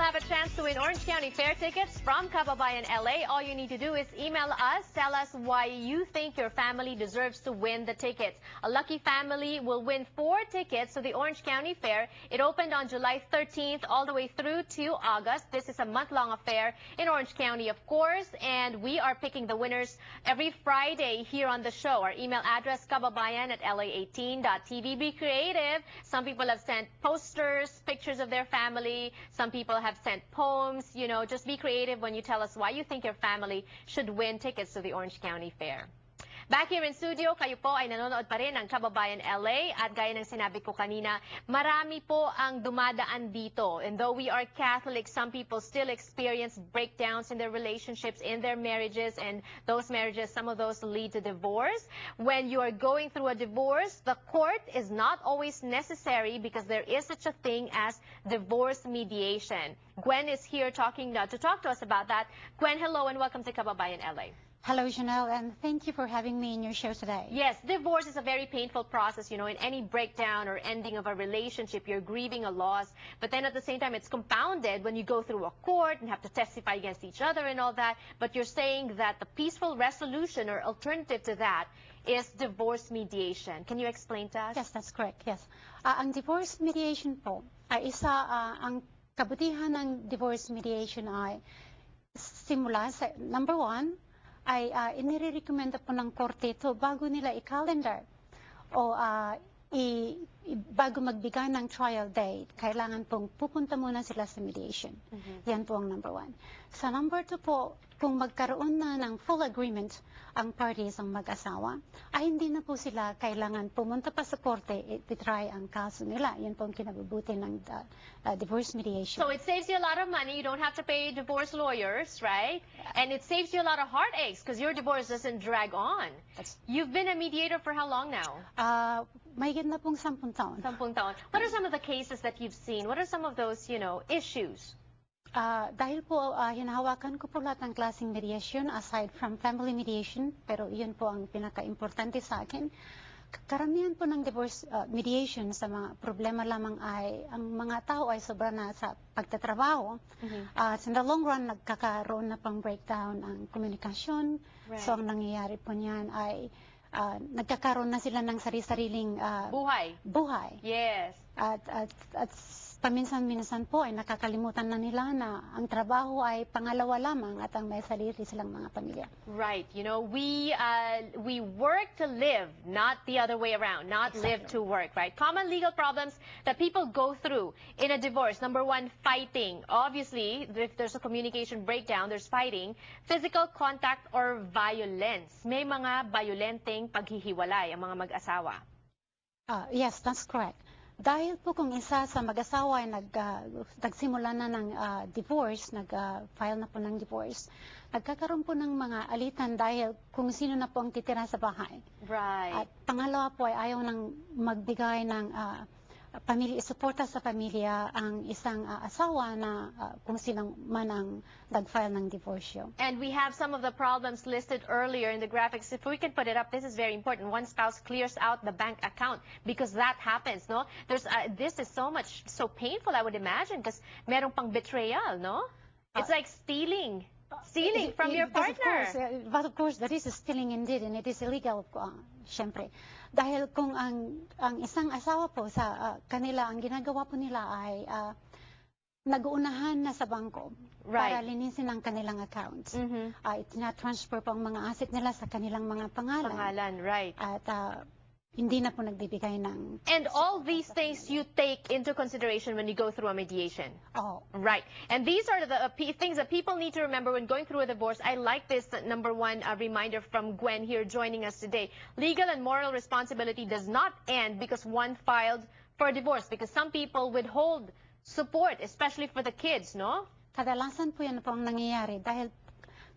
have a chance to win Orange County Fair tickets from Kababayan, LA. All you need to do is email us, tell us why you think your family deserves to win the tickets. A lucky family will win 4 tickets to the Orange County Fair. It opened on July 13th all the way through to August. This is a month-long affair in Orange County, of course, and we are picking the winners every Friday here on the show. Our email address, kababayan@la18.tv. Be creative. Some people have sent posters, pictures of their family. Some people have sent poems. You know, just be creative when you tell us why you think your family should win tickets to the Orange County Fair. Back here in studio, kayo po ay nanonood pa rin ng Kababayan LA at gaya ng sinabi ko kanina, marami po ang dumadaan dito. And though we are Catholic, some people still experience breakdowns in their relationships, in their marriages, and those marriages, some of those lead to divorce. When you are going through a divorce, the court is not always necessary because there is such a thing as divorce mediation. Gwen is here to talk to us about that. Gwen, hello and welcome to Kababayan LA. Hello, Janelle, and thank you for having me in your show today. Yes, divorce is a very painful process. You know, in any breakdown or ending of a relationship, you're grieving a loss. But then at the same time, it's compounded when you go through a court and have to testify against each other and all that. But you're saying that the peaceful resolution or alternative to that is divorce mediation. Can you explain to us? Yes, that's correct. Yes. Ang divorce mediation po ay ang kabutihan ng divorce mediation ay simula sa number 1, ay inirekomenda po ng korte ito bago nila i-calendar o bago magbigay ng trial date, kailangan pong pupunta muna sila sa mediation. Yan po ang number 1. Sa number 2 po, kung magkaroon na ng full agreement ang parties, ang mag-asawa, ay hindi na po sila kailangan pumunta pa sa korte i-try ang kaso nila. Yan po ang kinabubuti ng divorce mediation. So it saves you a lot of money. You don't have to pay divorce lawyers, right? And it saves you a lot of heartaches because your divorce doesn't drag on. You've been a mediator for how long now? Mahigit na pong 10 taon. 10 taon. What are some of the cases that you've seen? What are some of those, issues? Dahil po hinahawakan ko po lahat ng klaseng mediation aside from family mediation, pero yun po ang pinaka-importante sa akin. Karamihan po ng divorce mediation sa mga problema lamang ay ang mga tao ay sobra na sa pagtatrabaho. In the long run, nagkakaroon na pang breakdown ang komunikasyon. Right. So ang nangyayari po niyan ay nagkakaroon na sila ng sari-sariling buhay. Yes. At paminsan-minsan po ay nakakalimutan na nila na ang trabaho ay pangalawa lamang at ang may sarili silang mga pamilya. Right. You know, we work to live, not the other way around, not live to work, right? Common legal problems that people go through in a divorce. Number 1, fighting. Obviously, if there's a communication breakdown, there's fighting. Physical contact or violence. May mga violenteng paghihiwalay ang mga mag-asawa. Yes, that's correct. Dahil po kung isa sa mag-asawa ay nagsimula na ng divorce, nag-file na po ng divorce, nagkakaroon po ng mga alitan dahil kung sino na po ang titira sa bahay. Right. At pangalawa po ay ayaw nang magbigay ng suporta sa pamilya ang isang asawa na kung sino man ang nag-file ng divorce. And we have some of the problems listed earlier in the graphics. If we can put it up, this is very important. One spouse clears out the bank account because that happens, no? This is so painful, I would imagine, because merong pang betrayal, no? It's like stealing from your partner. But of course, that is stealing indeed, and it is illegal, syempre. Dahil kung ang isang asawa po sa kanila, ang ginagawa po nila ay nag-uunahan na sa bangko para linisin ang kanilang accounts. Itina-transfer po ang mga asset nila sa kanilang mga pangalan. Right. At hindi na po nagbibigay ng... And all these things you take into consideration when you go through a mediation. Oh. Right. And these are the things that people need to remember when going through a divorce. I like this number 1 reminder from Gwen here joining us today. Legal and moral responsibility does not end because one filed for a divorce. Because some people withhold support, especially for the kids, no? Kadalasan po yan po ang nangyayari dahil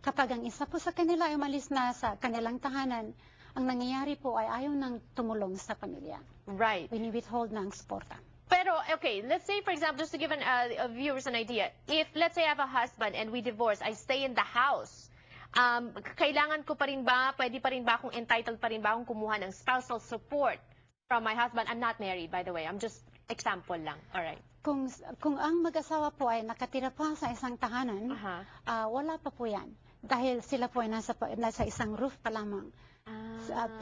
kapag ang isa po sa kanila ay umalis na sa kanilang tahanan, ang nangyayari po ay ayaw nang tumulong sa pamilya. Right. Wini-withhold ng suporta. Pero, okay, let's say, for example, just to give viewers an idea, if, let's say, I have a husband and we divorce, I stay in the house, kailangan ko pa rin ba, pwede pa rin ba akong entitled pa rin ba akong kumuha ng spousal support from my husband? I'm not married, by the way. I'm just example lang. Alright. Kung ang mag-asawa po ay nakatira pa sa isang tahanan, wala pa po yan. Dahil sila po ay nasa isang roof pa lamang.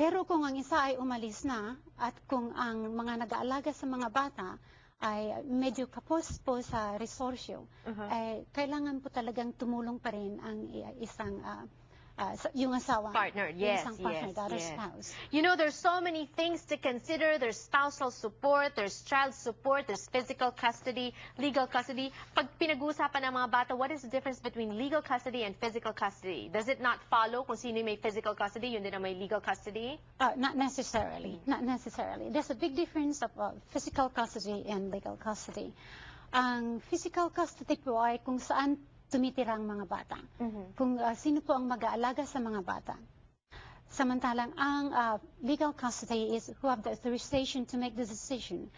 Pero kung ang isa ay umalis na at kung ang mga nag-aalaga sa mga bata ay medyo kapos po sa resorsyo, kailangan po talagang tumulong pa rin ang isang yung asawa. Partner, yung yes, isang partner, yes, the other yes. spouse. You know, there's so many things to consider. There's spousal support, there's child support, there's physical custody, legal custody. Pag pinag-uusapan ng mga bata, what is the difference between legal custody and physical custody? Does it not follow kung sino may physical custody, yun din ang may legal custody? Not necessarily. Not necessarily. There's a big difference of physical custody and legal custody. Ang physical custody po ay kung saan tumitira ang mga bata. Kung sino po ang mag-aalaga sa mga bata. Samantalang ang legal custody is who have the authorization to make the decision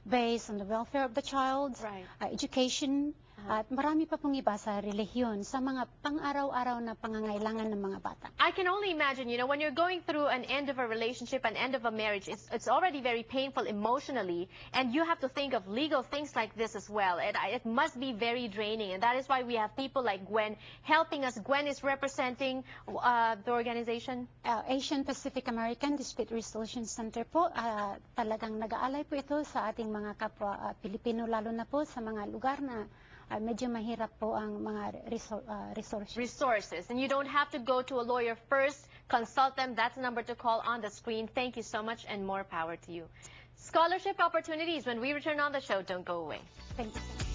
based on the welfare of the child, education, at marami pa pong iba sa relihiyon, sa mga pang-araw-araw na pangangailangan ng mga bata. I can only imagine, you know, when you're going through an end of a relationship, an end of a marriage, it's already very painful emotionally, and you have to think of legal things like this as well. It must be very draining, and that is why we have people like Gwen helping us. Gwen is representing the organization? Asian Pacific American Dispute Resolution Center po. Talagang nag-aalay po ito sa ating mga kapwa Pilipino, lalo na po sa mga lugar na medyo mahirap po ang mga resources. And you don't have to go to a lawyer first. Consult them. That's the number to call on the screen. Thank you so much, and more power to you. Scholarship opportunities when we return on the show. Don't go away. Thank you so much.